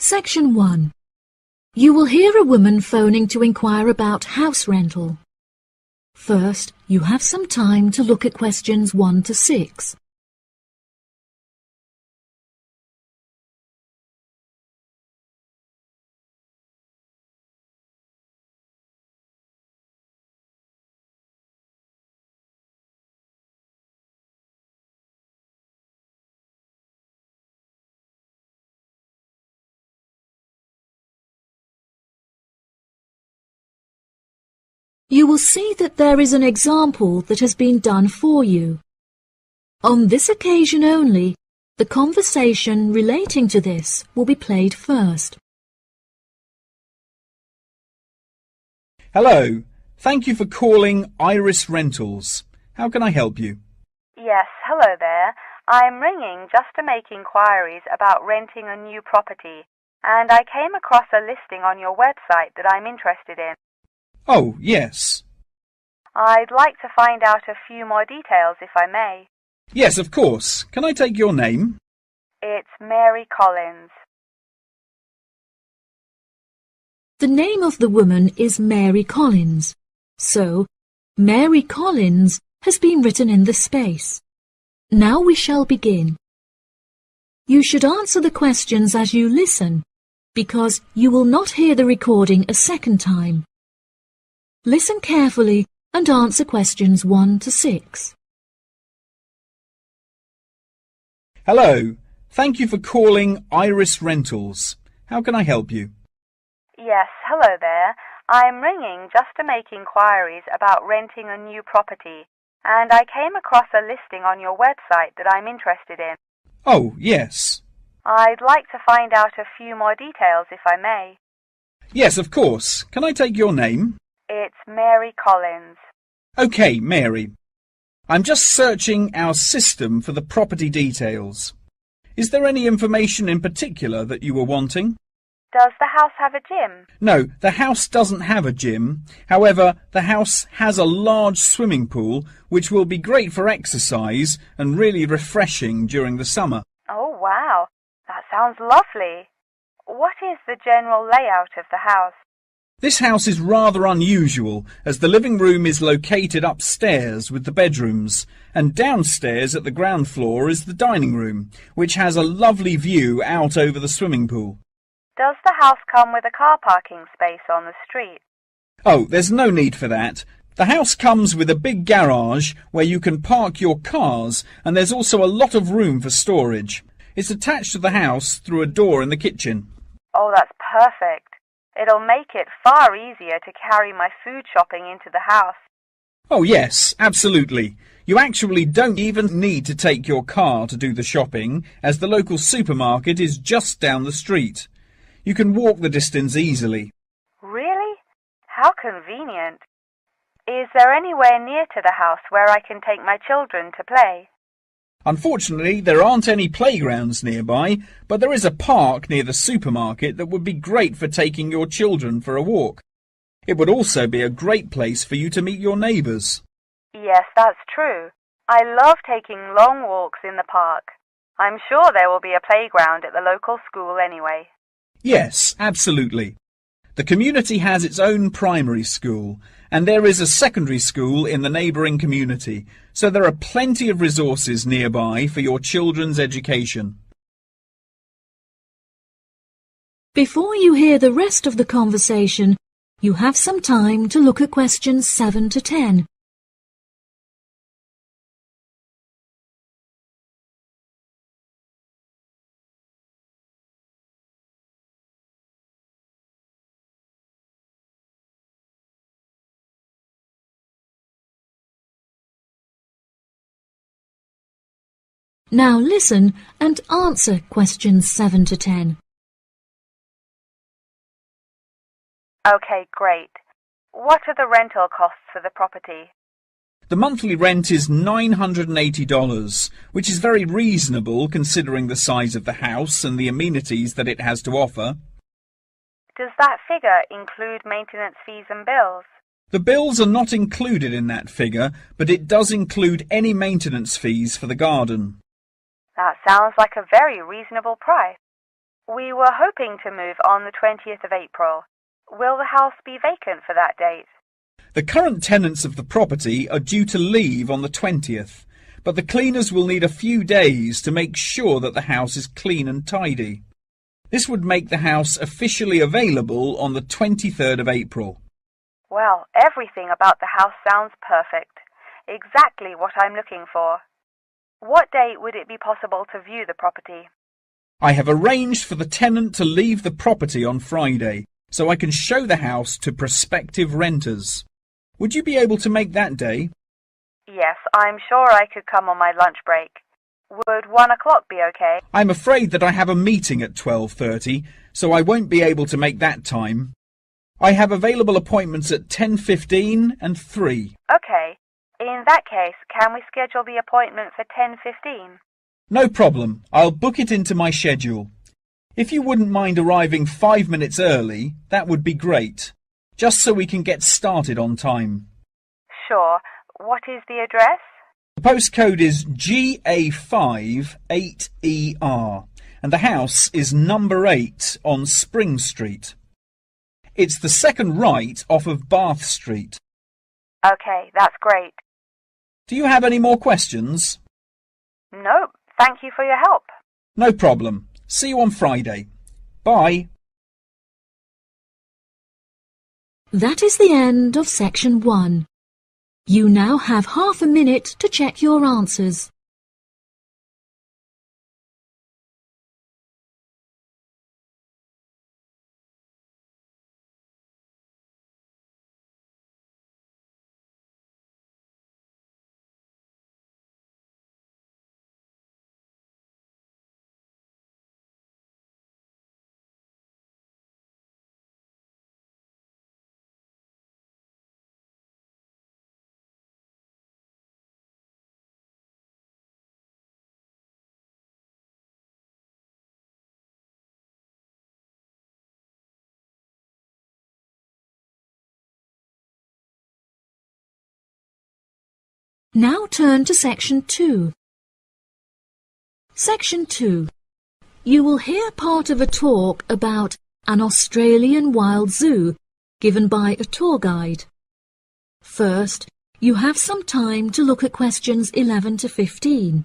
Section 1. You will hear a woman phoning to inquire about house rental. First, you have some time to look at questions 1 to 6. You will see that there is an example that has been done for you. On this occasion only, the conversation relating to this will be played first. Hello. Thank you for calling Iris Rentals. How can I help you? Yes, hello there. I'm ringing just to make inquiries about renting a new property, and I came across a listing on your website that I'm interested in. Oh, yes. I'd like to find out a few more details, if I may. Yes, of course. Can I take your name? It's Mary Collins. The name of the woman is Mary Collins, so Mary Collins has been written in the space. Now we shall begin. You should answer the questions as you listen, because you will not hear the recording a second time. Listen carefully and answer questions 1 to 6. Hello. Thank you for calling Iris Rentals. How can I help you? Yes, hello there. I'm ringing just to make inquiries about renting a new property, and I came across a listing on your website that I'm interested in. Oh, yes. I'd like to find out a few more details, if I may. Yes, of course. Can I take your name? It's Mary Collins. OK, Mary. I'm just searching our system for the property details. Is there any information in particular that you were wanting? Does the house have a gym? No, the house doesn't have a gym. However, the house has a large swimming pool, which will be great for exercise and really refreshing during the summer. Oh, wow. That sounds lovely. What is the general layout of the house? This house is rather unusual, as the living room is located upstairs with the bedrooms, and downstairs at the ground floor is the dining room, which has a lovely view out over the swimming pool. Does the house come with a car parking space on the street? Oh, there's no need for that. The house comes with a big garage where you can park your cars, and there's also a lot of room for storage. It's attached to the house through a door in the kitchen. Oh, that's perfect. It'll make it far easier to carry my food shopping into the house. Oh, yes, absolutely. You actually don't even need to take your car to do the shopping, as the local supermarket is just down the street. You can walk the distance easily. Really? How convenient. Is there anywhere near to the house where I can take my children to play? Unfortunately, there aren't any playgrounds nearby, but there is a park near the supermarket that would be great for taking your children for a walk. It would also be a great place for you to meet your neighbours. Yes, that's true. I love taking long walks in the park. I'm sure there will be a playground at the local school anyway. Yes, absolutely. The community has its own primary school, and there is a secondary school in the neighbouring community, so there are plenty of resources nearby for your children's education. Before you hear the rest of the conversation, you have some time to look at questions 7 to 10. Now listen and answer questions 7 to 10. Okay, great. What are the rental costs for the property? The monthly rent is $980, which is very reasonable considering the size of the house and the amenities that it has to offer. Does that figure include maintenance fees and bills? The bills are not included in that figure, but it does include any maintenance fees for the garden. That sounds like a very reasonable price. We were hoping to move on the 20th of April. Will the house be vacant for that date? The current tenants of the property are due to leave on the 20th, but the cleaners will need a few days to make sure that the house is clean and tidy. This would make the house officially available on the 23rd of April. Well, everything about the house sounds perfect. Exactly what I'm looking for. What date would it be possible to view the property? I have arranged for the tenant to leave the property on Friday, so I can show the house to prospective renters. Would you be able to make that day? Yes, I'm sure I could come on my lunch break. Would 1 o'clock be okay? I'm afraid that I have a meeting at 12:30, so I won't be able to make that time. I have available appointments at 10:15 and 3. Okay. In that case, can we schedule the appointment for 10:15? No problem. I'll book it into my schedule. If you wouldn't mind arriving 5 minutes early, that would be great, just so we can get started on time. Sure. What is the address? The postcode is GA5 8ER, and the house is number 8 on Spring Street. It's the second right off of Bath Street. Okay, that's great. Do you have any more questions? Nope. Thank you for your help. No problem. See you on Friday. Bye. That is the end of section 1. You now have half a minute to check your answers. Now turn to section 2. Section 2. You will hear part of a talk about an Australian wild zoo given by a tour guide. First, you have some time to look at questions 11 to 15.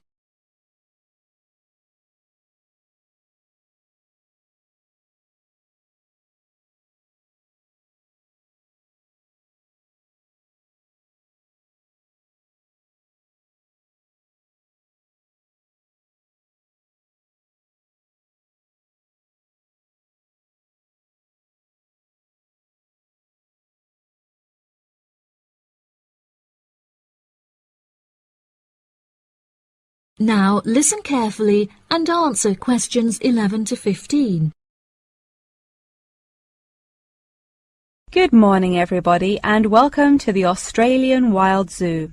Now listen carefully and answer questions 11 to 15. Good morning everybody and welcome to the Australian Wild Zoo.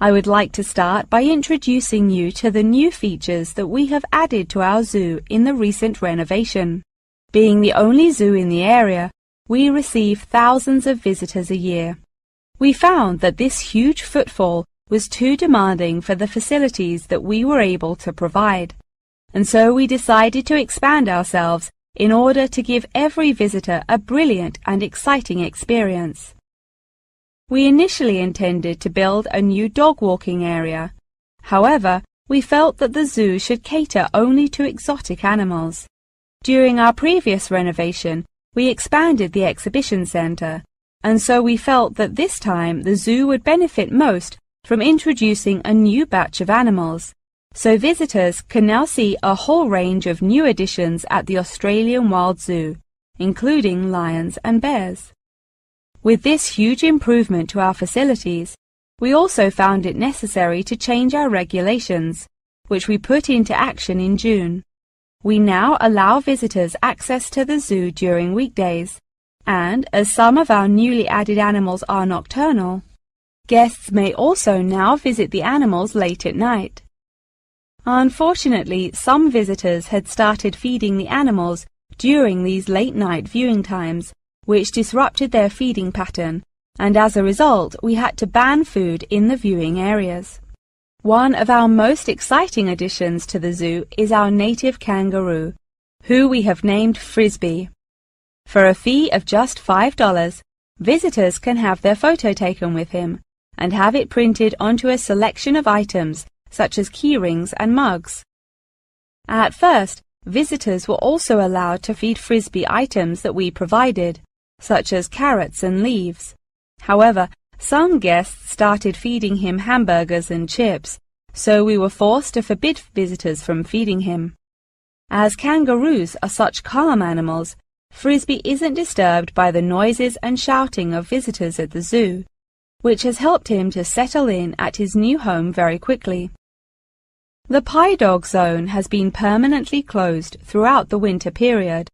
I would like to start by introducing you to the new features that we have added to our zoo in the recent renovation. Being the only zoo in the area, we receive thousands of visitors a year. We found that this huge footfall was too demanding for the facilities that we were able to provide, and so we decided to expand ourselves in order to give every visitor a brilliant and exciting experience. We initially intended to build a new dog walking area. However, we felt that the zoo should cater only to exotic animals. During our previous renovation, we expanded the exhibition centre, and so we felt that this time the zoo would benefit most from introducing a new batch of animals, so visitors can now see a whole range of new additions at the Australian Wild Zoo, including lions and bears. With this huge improvement to our facilities, we also found it necessary to change our regulations, which we put into action in June. We now allow visitors access to the zoo during weekdays, and as some of our newly added animals are nocturnal, guests may also now visit the animals late at night. Unfortunately, some visitors had started feeding the animals during these late-night viewing times, which disrupted their feeding pattern, and as a result, we had to ban food in the viewing areas. One of our most exciting additions to the zoo is our native kangaroo, who we have named Frisbee. For a fee of just $5, visitors can have their photo taken with him and have it printed onto a selection of items such as keyrings and mugs. At first, visitors were also allowed to feed Frisbee items that we provided, such as carrots and leaves. However, some guests started feeding him hamburgers and chips, so we were forced to forbid visitors from feeding him. As kangaroos are such calm animals, Frisbee isn't disturbed by the noises and shouting of visitors at the zoo, which has helped him to settle in at his new home very quickly. The Pie Dog Zone has been permanently closed throughout the winter period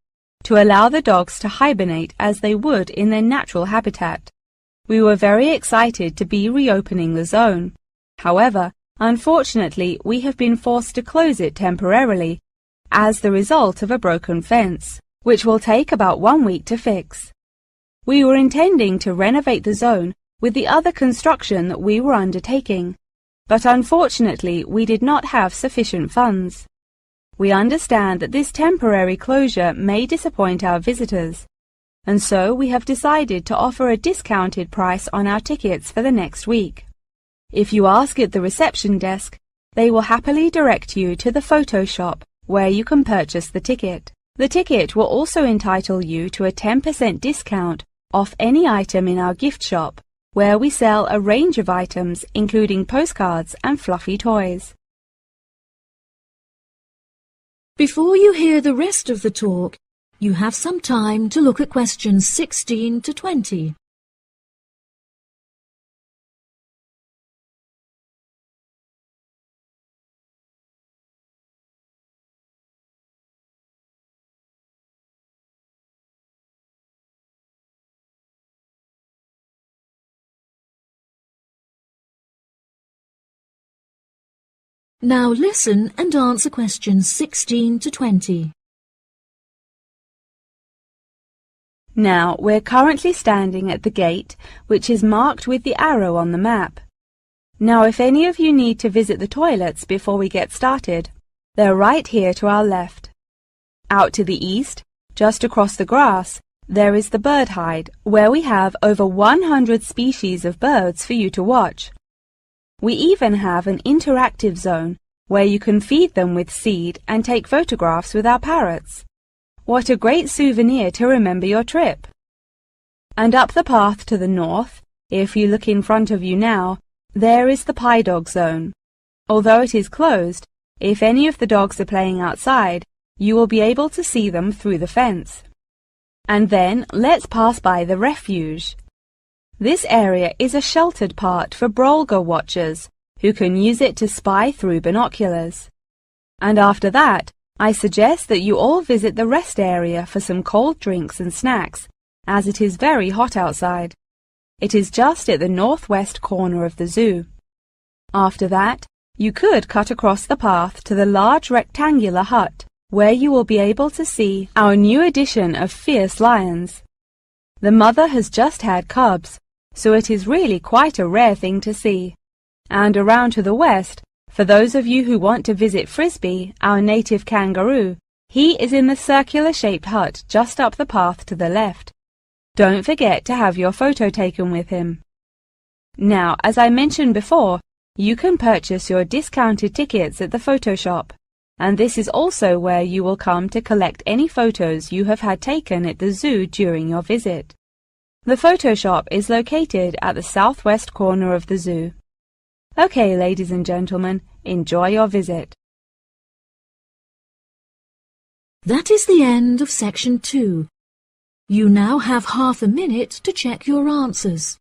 to allow the dogs to hibernate as they would in their natural habitat. We were very excited to be reopening the zone. However, unfortunately, we have been forced to close it temporarily as the result of a broken fence, which will take about 1 week to fix. We were intending to renovate the zone with the other construction that we were undertaking, but unfortunately we did not have sufficient funds. We understand that this temporary closure may disappoint our visitors, and so we have decided to offer a discounted price on our tickets for the next week. If you ask at the reception desk, they will happily direct you to the photo shop where you can purchase the ticket. The ticket will also entitle you to a 10% discount off any item in our gift shop, where we sell a range of items including postcards and fluffy toys. Before you hear the rest of the talk, you have some time to look at questions 16 to 20. Now listen and answer questions 16 to 20. Now, we're currently standing at the gate, which is marked with the arrow on the map. Now, if any of you need to visit the toilets before we get started, they're right here to our left. Out to the east, just across the grass, there is the bird hide, where we have over 100 species of birds for you to watch. We even have an interactive zone where you can feed them with seed and take photographs with our parrots. What a great souvenir to remember your trip! And up the path to the north, if you look in front of you now, there is the Pie Dog Zone. Although it is closed, if any of the dogs are playing outside, you will be able to see them through the fence. And then let's pass by the refuge. This area is a sheltered part for Brolga watchers, who can use it to spy through binoculars. And after that, I suggest that you all visit the rest area for some cold drinks and snacks, as it is very hot outside. It is just at the northwest corner of the zoo. After that, you could cut across the path to the large rectangular hut, where you will be able to see our new edition of fierce lions. The mother has just had cubs, so it is really quite a rare thing to see. And around to the west, for those of you who want to visit Frisbee, our native kangaroo, he is in the circular-shaped hut just up the path to the left. Don't forget to have your photo taken with him. Now, as I mentioned before, you can purchase your discounted tickets at the photo shop, and this is also where you will come to collect any photos you have had taken at the zoo during your visit. The photo shop is located at the southwest corner of the zoo. Okay, ladies and gentlemen, enjoy your visit. That is the end of section 2. You now have half a minute to check your answers.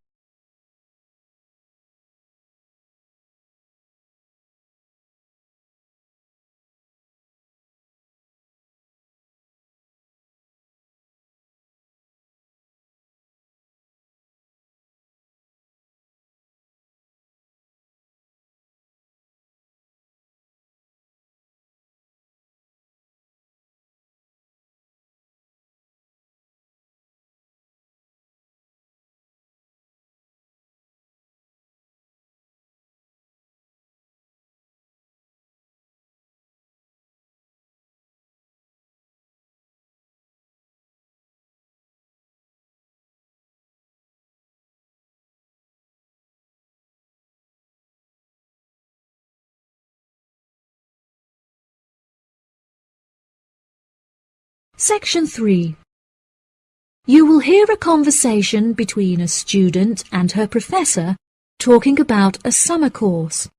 Section 3. You will hear a conversation between a student and her professor talking about a summer course.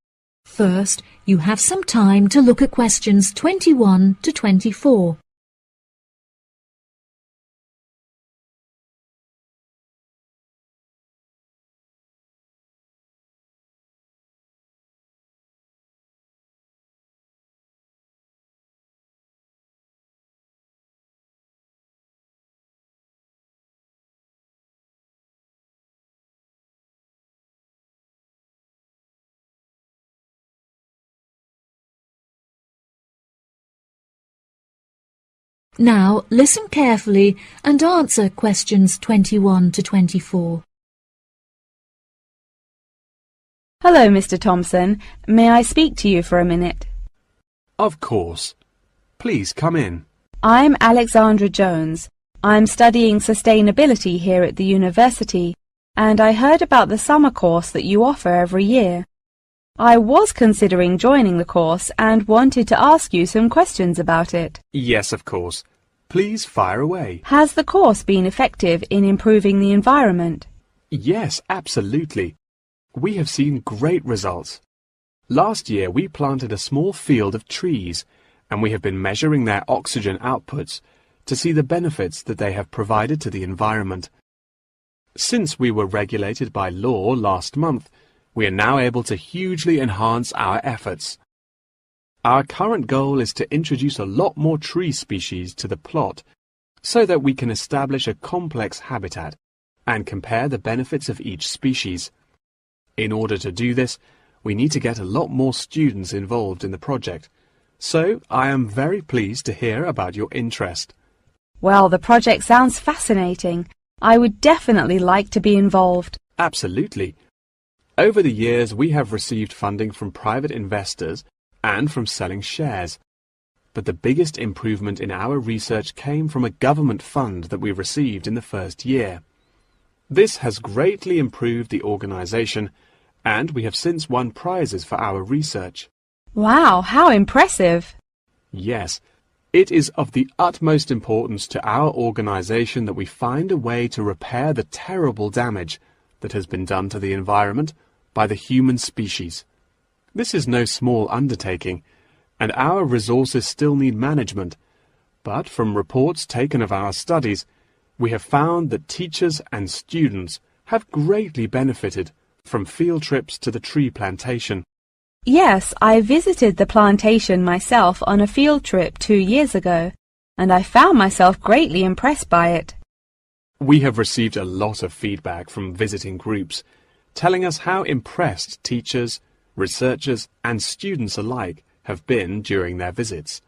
First, you have some time to look at questions 21 to 24. Now, listen carefully and answer questions 21 to 24. Hello, Mr. Thompson. May I speak to you for a minute? Of course. Please come in. I'm Alexandra Jones. I'm studying sustainability here at the university, and I heard about the summer course that you offer every year. I was considering joining the course and wanted to ask you some questions about it. Yes, of course. Please fire away. Has the course been effective in improving the environment? Yes, absolutely. We have seen great results. Last year we planted a small field of trees, and we have been measuring their oxygen outputs to see the benefits that they have provided to the environment. Since we were regulated by law last month, we are now able to hugely enhance our efforts. Our current goal is to introduce a lot more tree species to the plot so that we can establish a complex habitat and compare the benefits of each species. In order to do this, we need to get a lot more students involved in the project. So I am very pleased to hear about your interest. Well, the project sounds fascinating. I would definitely like to be involved. Absolutely. Over the years, we have received funding from private investors and from selling shares. But the biggest improvement in our research came from a government fund that we received in the first year. This has greatly improved the organization, and we have since won prizes for our research. Wow, how impressive! Yes, it is of the utmost importance to our organization that we find a way to repair the terrible damage that has been done to the environment by the human species. This is no small undertaking, and our resources still need management, but from reports taken of our studies, we have found that teachers and students have greatly benefited from field trips to the tree plantation. Yes, I visited the plantation myself on a field trip 2 years ago, and I found myself greatly impressed by it. We have received a lot of feedback from visiting groups, telling us how impressed teachers, researchers and students alike have been during their visits.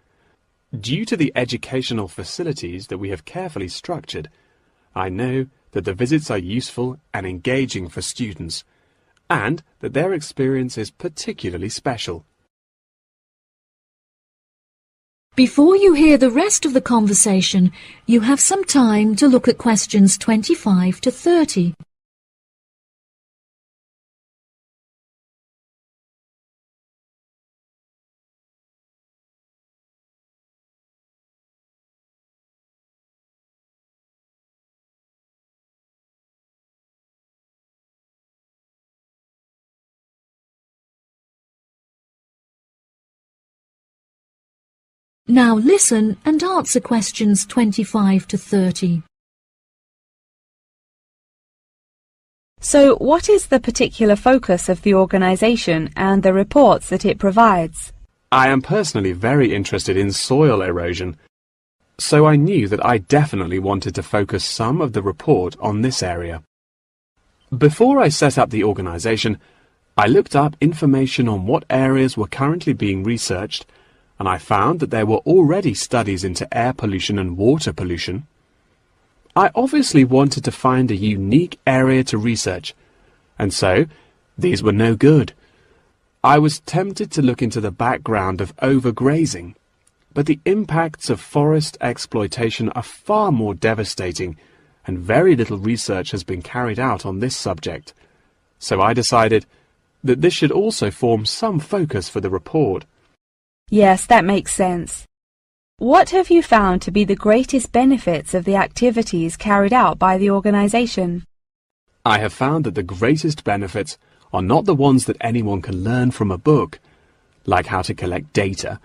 Due to the educational facilities that we have carefully structured, I know that the visits are useful and engaging for students, and that their experience is particularly special. Before you hear the rest of the conversation, you have some time to look at questions 25 to 30. Now listen and answer questions 25 to 30. So, what is the particular focus of the organization and the reports that it provides? I am personally very interested in soil erosion, so I knew that I definitely wanted to focus some of the report on this area. Before I set up the organization, I looked up information on what areas were currently being researched, and I found that there were already studies into air pollution and water pollution. I obviously wanted to find a unique area to research, and so these were no good. I was tempted to look into the background of overgrazing, but the impacts of forest exploitation are far more devastating, and very little research has been carried out on this subject. So I decided that this should also form some focus for the report. Yes, that makes sense. What have you found to be the greatest benefits of the activities carried out by the organization? I have found that the greatest benefits are not the ones that anyone can learn from a book, like how to collect data,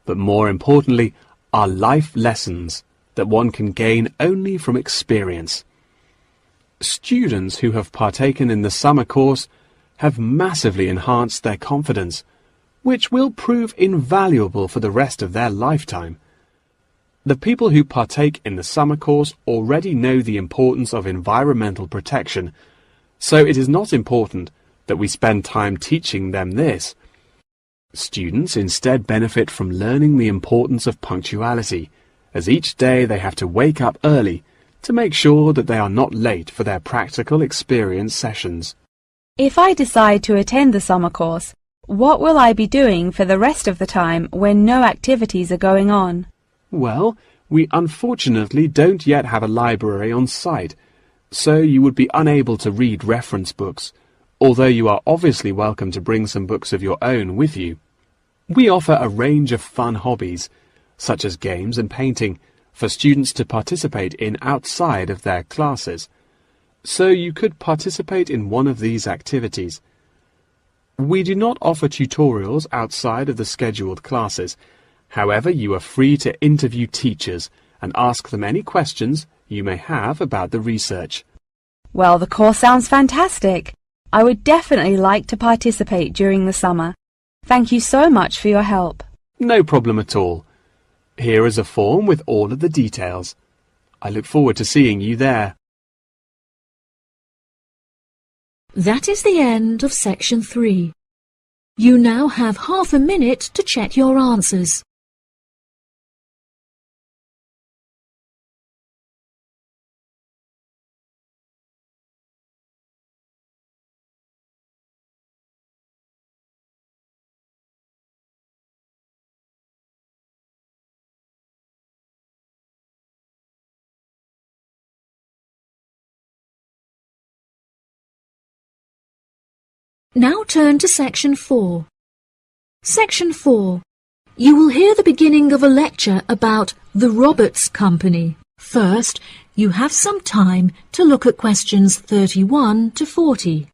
but more importantly are life lessons that one can gain only from experience. Students who have partaken in the summer course have massively enhanced their confidence, which will prove invaluable for the rest of their lifetime. The people who partake in the summer course already know the importance of environmental protection, so it is not important that we spend time teaching them this. Students instead benefit from learning the importance of punctuality, as each day they have to wake up early to make sure that they are not late for their practical experience sessions. If I decide to attend the summer course, what will I be doing for the rest of the time when no activities are going on? Well, we unfortunately don't yet have a library on site, so you would be unable to read reference books, although you are obviously welcome to bring some books of your own with you. We offer a range of fun hobbies, such as games and painting, for students to participate in outside of their classes, so you could participate in one of these activities. We do not offer tutorials outside of the scheduled classes. However, you are free to interview teachers and ask them any questions you may have about the research. Well, the course sounds fantastic. I would definitely like to participate during the summer. Thank you so much for your help. No problem at all. Here is a form with all of the details. I look forward to seeing you there. That is the end of section 3. You now have half a minute to check your answers. Now turn to section 4. Section 4. You will hear the beginning of a lecture about the Roberts Company. First, you have some time to look at questions 31 to 40.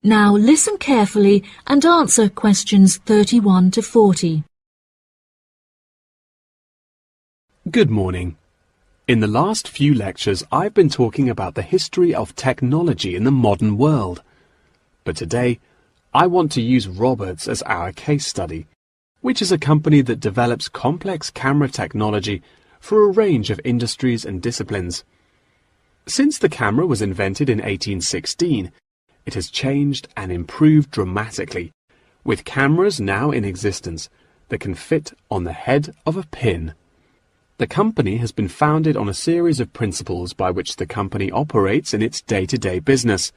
Now listen carefully and answer questions 31 to 40. Good morning. In the last few lectures, I've been talking about the history of technology in the modern world. But today, I want to use Roberts as our case study, which is a company that develops complex camera technology for a range of industries and disciplines. Since the camera was invented in 1816, it has changed and improved dramatically, with cameras now in existence that can fit on the head of a pin. The company has been founded on a series of principles by which the company operates in its day-to-day business,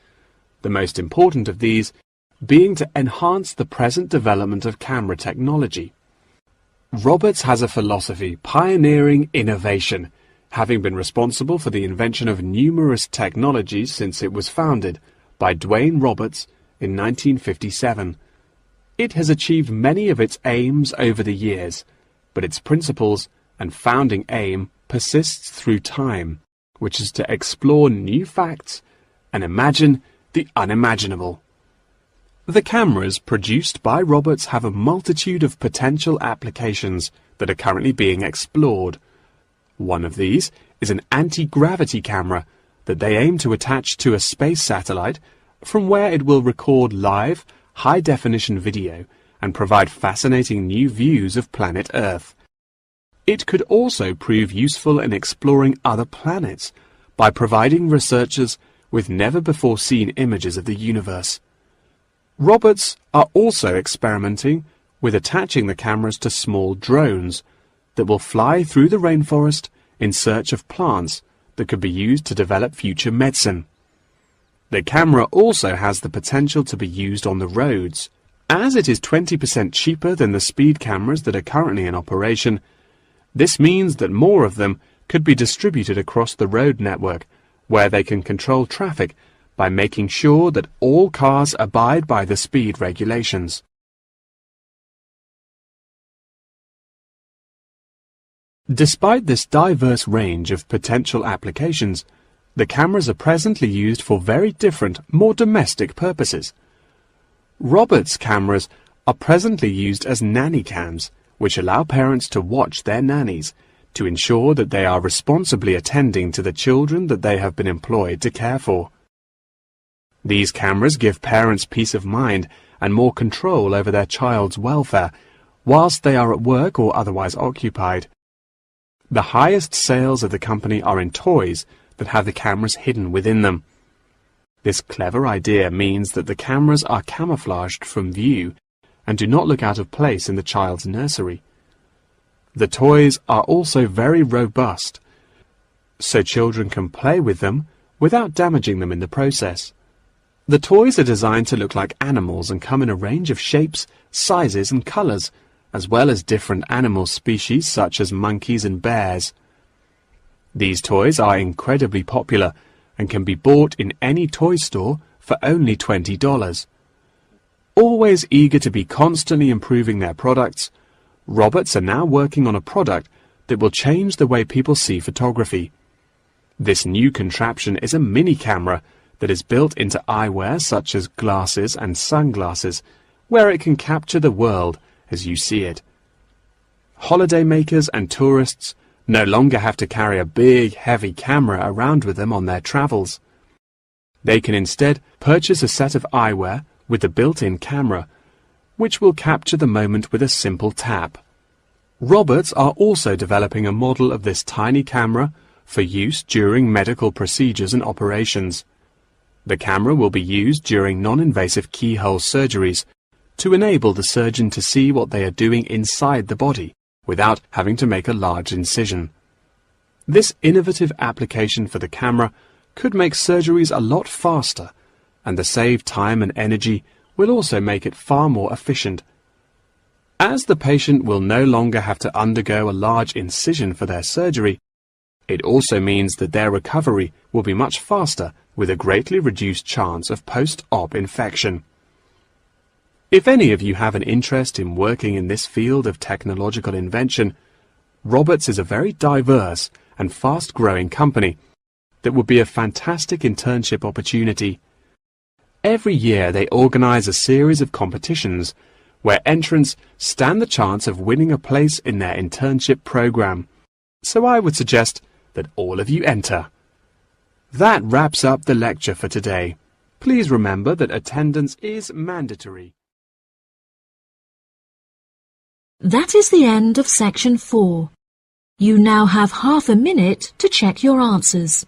the most important of these being to enhance the present development of camera technology. Roberts has a philosophy pioneering innovation, having been responsible for the invention of numerous technologies since it was founded by Dwayne Roberts in 1957. It has achieved many of its aims over the years, but its principles and founding aim persists through time, which is to explore new facts and imagine the unimaginable. The cameras produced by Roberts have a multitude of potential applications that are currently being explored. One of these is an anti-gravity camera that they aim to attach to a space satellite, from where it will record live, high-definition video and provide fascinating new views of planet Earth. It could also prove useful in exploring other planets by providing researchers with never-before-seen images of the universe. Roberts are also experimenting with attaching the cameras to small drones that will fly through the rainforest in search of plants that could be used to develop future medicine. The camera also has the potential to be used on the roads. As it is 20% cheaper than the speed cameras that are currently in operation, this means that more of them could be distributed across the road network, where they can control traffic by making sure that all cars abide by the speed regulations. Despite this diverse range of potential applications, the cameras are presently used for very different, more domestic purposes. Roberts' cameras are presently used as nanny cams, which allow parents to watch their nannies to ensure that they are responsibly attending to the children that they have been employed to care for. These cameras give parents peace of mind and more control over their child's welfare whilst they are at work or otherwise occupied. The highest sales of the company are in toys that have the cameras hidden within them. This clever idea means that the cameras are camouflaged from view and do not look out of place in the child's nursery. The toys are also very robust, so children can play with them without damaging them in the process. The toys are designed to look like animals and come in a range of shapes, sizes and colours, as well as different animal species such as monkeys and bears. These toys are incredibly popular and can be bought in any toy store for only $20. Always eager to be constantly improving their products, Roberts are now working on a product that will change the way people see photography. This new contraption is a mini camera that is built into eyewear such as glasses and sunglasses, where it can capture the world as you see it. Holidaymakers and tourists no longer have to carry a big, heavy camera around with them on their travels. They can instead purchase a set of eyewear with a built-in camera, which will capture the moment with a simple tap. Roberts are also developing a model of this tiny camera for use during medical procedures and operations. The camera will be used during non-invasive keyhole surgeries to enable the surgeon to see what they are doing inside the body without having to make a large incision. This innovative application for the camera could make surgeries a lot faster, and the saved time and energy will also make it far more efficient. As the patient will no longer have to undergo a large incision for their surgery, it also means that their recovery will be much faster with a greatly reduced chance of post-op infection. If any of you have an interest in working in this field of technological invention, Roberts is a very diverse and fast-growing company that would be a fantastic internship opportunity. Every year they organize a series of competitions where entrants stand the chance of winning a place in their internship program. So I would suggest that all of you enter. That wraps up the lecture for today. Please remember that attendance is mandatory. That is the end of section 4. You now have half a minute to check your answers.